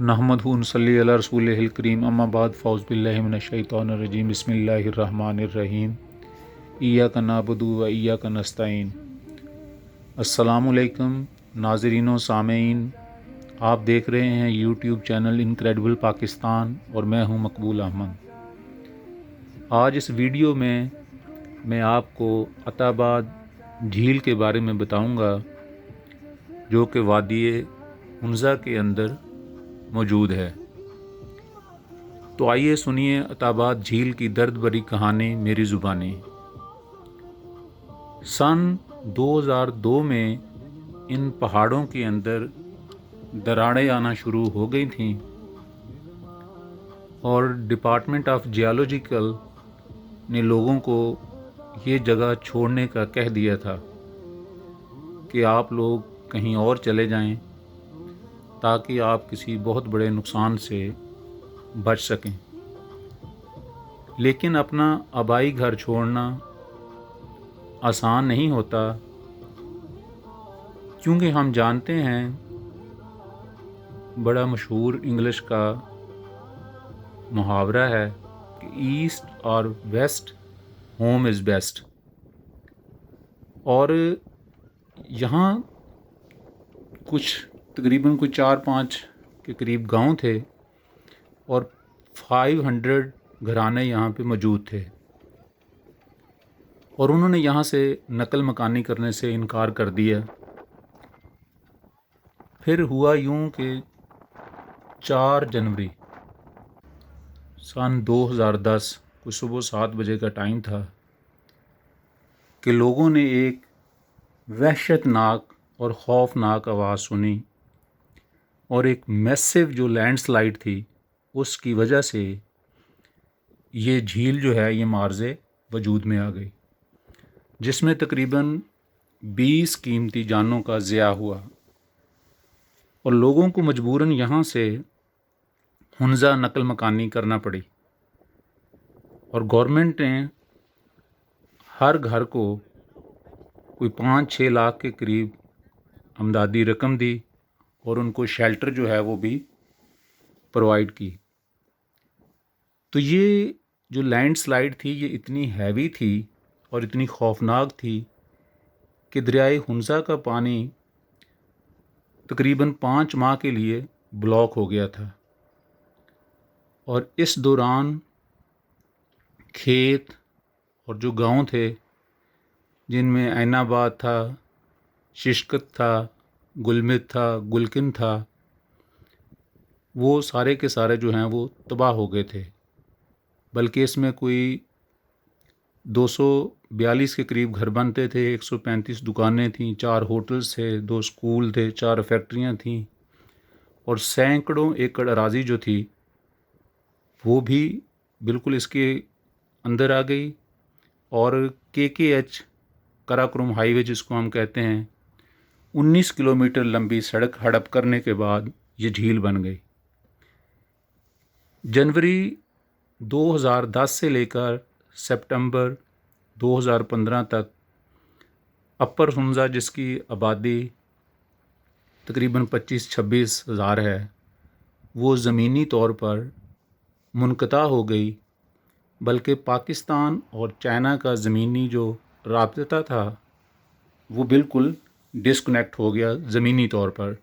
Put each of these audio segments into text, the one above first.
نحمدہ و نصلی علی رسولہ الکریم اما بعد فاعوذ باللہ من الشیطان الرجیم بسم اللہ الرحمن الرحیم ایاک نعبد و ایاک نستعین۔ السلام علیکم ناظرین و سامعین، آپ دیکھ رہے ہیں یوٹیوب چینل انکریڈیبل پاکستان اور میں ہوں مقبول احمد۔ آج اس ویڈیو میں آپ کو عطا آباد جھیل کے بارے میں بتاؤں گا جو کہ وادی ہنزہ کے اندر موجود ہے۔ تو آئیے سنیے عطا آباد جھیل کی درد بھری کہانی میری زبانی۔ سن 2002 میں ان پہاڑوں کے اندر دراڑیں آنا شروع ہو گئی تھیں اور ڈپارٹمنٹ آف جیولوجیکل نے لوگوں کو یہ جگہ چھوڑنے کا کہہ دیا تھا کہ آپ لوگ کہیں اور چلے جائیں تاکہ آپ کسی بہت بڑے نقصان سے بچ سکیں۔ لیکن اپنا آبائی گھر چھوڑنا آسان نہیں ہوتا، کیونکہ ہم جانتے ہیں بڑا مشہور انگلش کا محاورہ ہے کہ ایسٹ اور ویسٹ ہوم از بیسٹ، اور یہاں تقریباً 4-5 کے قریب گاؤں تھے اور 500 گھرانے یہاں پہ موجود تھے، اور انہوں نے یہاں سے نقل مکانی کرنے سے انکار کر دیا۔ پھر ہوا یوں کہ 4 جنوری سن 2010 کو صبح 7 بجے کا ٹائم تھا کہ لوگوں نے ایک وحشت ناک اور خوفناک آواز سنی، اور ایک میسو جو لینڈ سلائڈ تھی اس کی وجہ سے یہ جھیل جو ہے یہ معرضِ وجود میں آ گئی، جس میں تقریباً 20 قیمتی جانوں کا ضیاع ہوا، اور لوگوں کو مجبوراً یہاں سے ہنزہ نقل مکانی کرنا پڑی، اور گورنمنٹ نے ہر گھر کو کوئی 5-6 لاکھ کے قریب امدادی رقم دی اور ان کو شیلٹر جو ہے وہ بھی پرووائڈ کی۔ تو یہ جو لینڈ سلائڈ تھی یہ اتنی ہیوی تھی اور اتنی خوفناک تھی کہ دریائے ہنزہ کا پانی تقریباً 5 ماہ کے لیے بلاک ہو گیا تھا، اور اس دوران کھیت اور جو گاؤں تھے جن میں عین آباد تھا، ششکت تھا، گلمت تھا، گلکن تھا، وہ سارے کے سارے جو ہیں وہ تباہ ہو گئے تھے، بلکہ اس میں کوئی 242 کے قریب گھر بنتے تھے، 135 دکانیں تھیں، 4 ہوٹلز تھے، 2 اسکول تھے، 4 فیکٹریاں تھیں، اور سینکڑوں ایکڑ اراضی جو تھی وہ بھی بالکل اس کے اندر آ گئی، اور KKH قراقرم ہائی وے جس کو ہم کہتے ہیں 19 کلومیٹر لمبی سڑک ہڑپ کرنے کے بعد یہ جھیل بن گئی۔ جنوری 2010 سے لے کر سپٹمبر 2015 تک اپر ہنزہ جس کی آبادی تقریباً 25-26 ہزار ہے وہ زمینی طور پر منقطع ہو گئی، بلکہ پاکستان اور چائنا کا زمینی جو رابطہ تھا وہ بالکل ڈسکنیکٹ ہو گیا زمینی طور پر،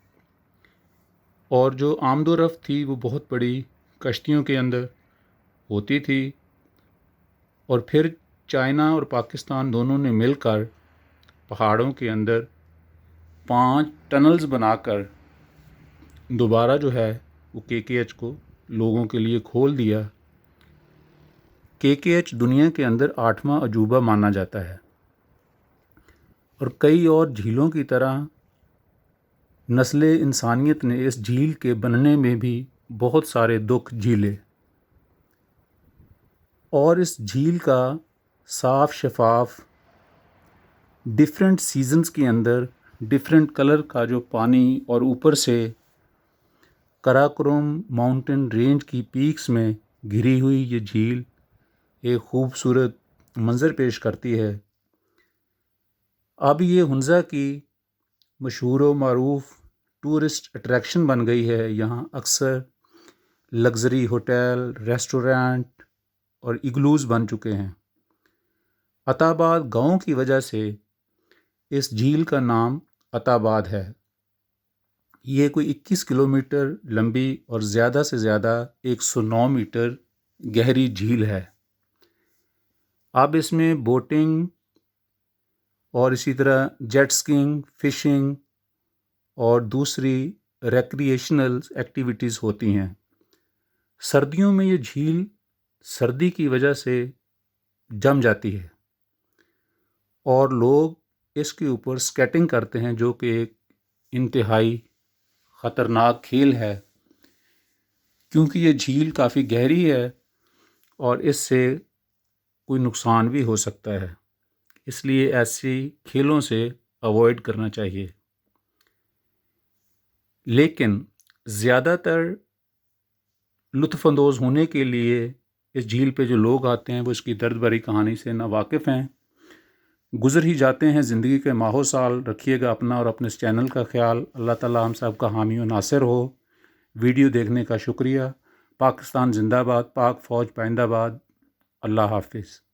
اور جو آمد و رفت تھی وہ بہت بڑی کشتیوں کے اندر ہوتی تھی، اور پھر چائنا اور پاکستان دونوں نے مل کر پہاڑوں کے اندر 5 ٹنلز بنا کر دوبارہ جو ہے وہ KKH کو لوگوں کے لیے کھول دیا۔ KKH دنیا کے اندر 8واں عجوبہ مانا جاتا ہے، اور کئی اور جھیلوں کی طرح نسل انسانیت نے اس جھیل کے بننے میں بھی بہت سارے دکھ جھیلے، اور اس جھیل کا صاف شفاف ڈیفرنٹ سیزنز کے اندر ڈیفرنٹ کلر کا جو پانی، اور اوپر سے قراقرم ماؤنٹین رینج کی پیکس میں گھری ہوئی یہ جھیل ایک خوبصورت منظر پیش کرتی ہے۔ اب یہ ہنزہ کی مشہور و معروف ٹورسٹ اٹریکشن بن گئی ہے۔ یہاں اکثر لگژری ہوٹل، ریسٹورینٹ اور اگلوز بن چکے ہیں۔ عطا آباد گاؤں کی وجہ سے اس جھیل کا نام عطا آباد ہے۔ یہ کوئی 21 کلومیٹر لمبی اور زیادہ سے زیادہ 109 میٹر گہری جھیل ہے۔ اب اس میں بوٹنگ اور اسی طرح جیٹ سکینگ، فشنگ اور دوسری ریکریشنل ایکٹیویٹیز ہوتی ہیں۔ سردیوں میں یہ جھیل سردی کی وجہ سے جم جاتی ہے اور لوگ اس کے اوپر سکیٹنگ کرتے ہیں، جو کہ ایک انتہائی خطرناک کھیل ہے، کیونکہ یہ جھیل کافی گہری ہے اور اس سے کوئی نقصان بھی ہو سکتا ہے، اس لیے ایسی کھیلوں سے اوائڈ کرنا چاہیے۔ لیکن زیادہ تر لطف اندوز ہونے کے لیے اس جھیل پہ جو لوگ آتے ہیں وہ اس کی درد بھری کہانی سے نا واقف ہیں، گزر ہی جاتے ہیں۔ زندگی کے ماحو سال رکھیے گا اپنا اور اپنے اس چینل کا خیال۔ اللہ تعالی ہم سب کا حامی و ناصر ہو۔ ویڈیو دیکھنے کا شکریہ۔ پاکستان زندہ باد، پاک فوج پائندہ باد۔ اللہ حافظ۔